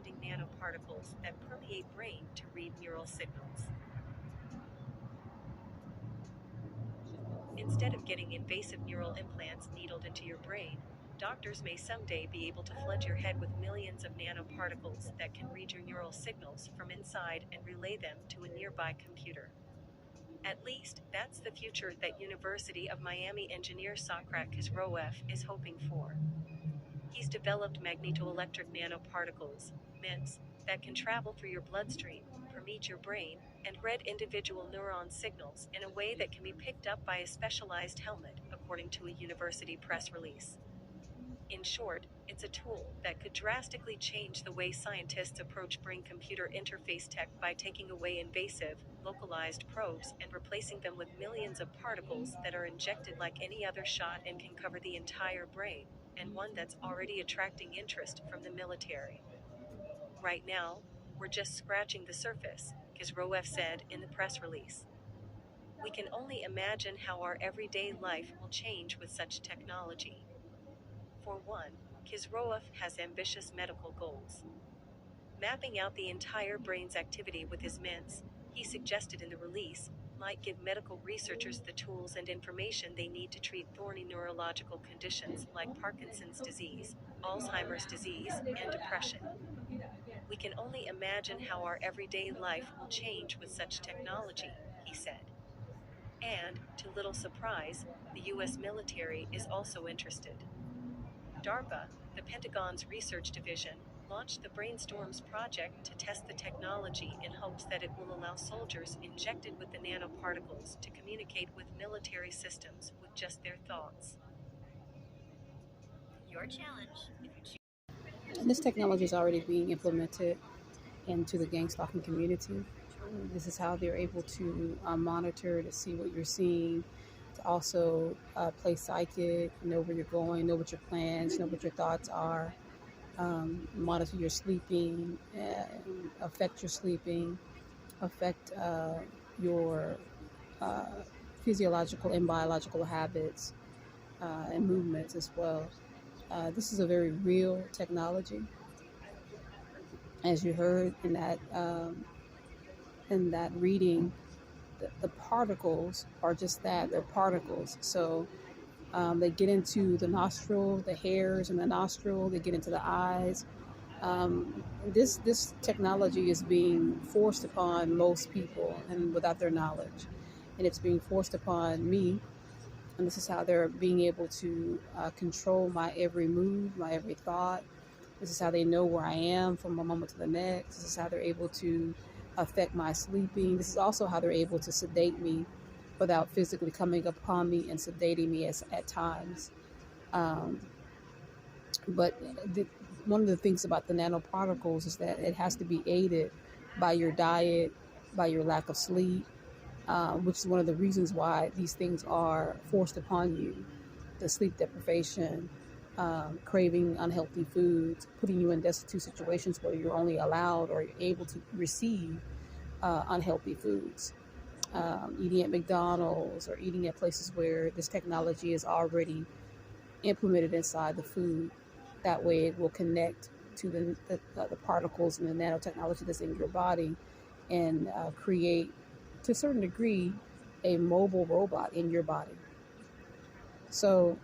expanding nanoparticles that permeate brain to read neural signals. Instead of getting invasive neural implants needled into your brain, doctors may someday be able to flood your head with millions of nanoparticles that can read your neural signals from inside and relay them to a nearby computer. At least, that's the future that University of Miami engineer Socrates Roef is hoping for. He's developed magnetoelectric nanoparticles, MINTs, that can travel through your bloodstream, permeate your brain, and read individual neuron signals in a way that can be picked up by a specialized helmet, according to a university press release. In short, it's a tool that could drastically change the way scientists approach brain-computer interface tech by taking away invasive, localized probes and replacing them with millions of particles that are injected like any other shot and can cover the entire brain, and one that's already attracting interest from the military. Right now, we're just scratching the surface, Kizroev said in the press release. We can only imagine how our everyday life will change with such technology. For one, Kizroev has ambitious medical goals. Mapping out the entire brain's activity with his MINTs, he suggested in the release, might give medical researchers the tools and information they need to treat thorny neurological conditions like Parkinson's disease, Alzheimer's disease, and depression. We can only imagine how our everyday life will change with such technology, he said. And, to little surprise, the US military is also interested. DARPA, the Pentagon's research division, launched the Brainstorms project to test the technology in hopes that it will allow soldiers injected with the nanoparticles to communicate with military systems with just their thoughts. Your challenge, if you choose. And this technology is already being implemented into the Gangstalking community. This is how they're able to monitor to see what you're seeing, to also play psychic, know where you're going, know what your plans, know what your thoughts are, monitor your sleeping, affect your sleeping, affect your uh, physiological and biological habits and movements as well. This is a very real technology, as you heard in that reading. The particles are just that, they're particles. So they get into the nostril, the hairs in the nostril, they get into the eyes. This technology is being forced upon most people and without their knowledge, and it's being forced upon me. And this is how they're being able to control my every move, my every thought. This is how they know where I am from one moment to the next. This is how they're able to affect my sleeping. This is also how they're able to sedate me without physically coming upon me and sedating me at times. Um, but one of the things about the nanoparticles is that it has to be aided by your diet, by your lack of sleep, which is one of the reasons why these things are forced upon you. The sleep deprivation, craving unhealthy foods, putting you in destitute situations where you're only allowed or able to receive unhealthy foods. Eating at McDonald's or eating at places where this technology is already implemented inside the food. That way it will connect to the particles and the nanotechnology that's in your body and create, to a certain degree, a mobile robot in your body. So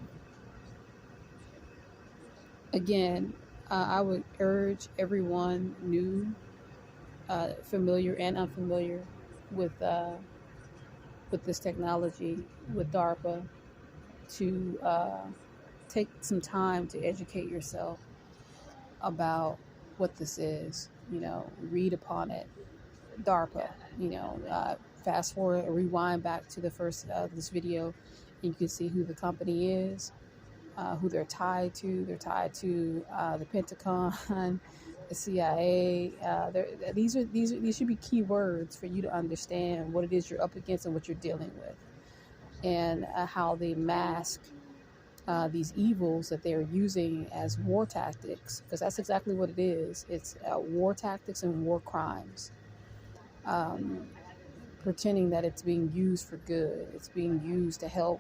again, I would urge everyone new, familiar and unfamiliar with this technology, with DARPA, to take some time to educate yourself about what this is. Read upon it. DARPA. Fast forward or rewind back to the first this video, and you can see who the company is, who they're tied to. They're tied to the Pentagon, the CIA. These should be key words for you to understand what it is you're up against and what you're dealing with, and how they mask these evils that they're using as war tactics, because that's exactly what it is. It's war tactics and war crimes, pretending that it's being used for good. It's being used to help,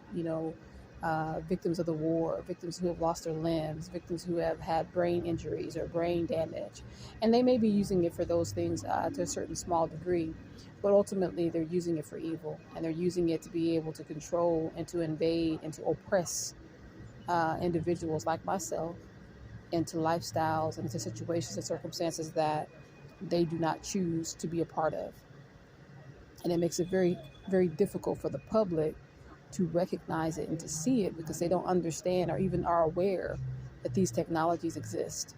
victims of the war, victims who have lost their limbs, victims who have had brain injuries or brain damage. And they may be using it for those things to a certain small degree, but ultimately they're using it for evil, and they're using it to be able to control and to invade and to oppress individuals like myself into lifestyles and into situations and circumstances that they do not choose to be a part of. And it makes it very, very difficult for the public to recognize it and to see it, because they don't understand or even are aware that these technologies exist.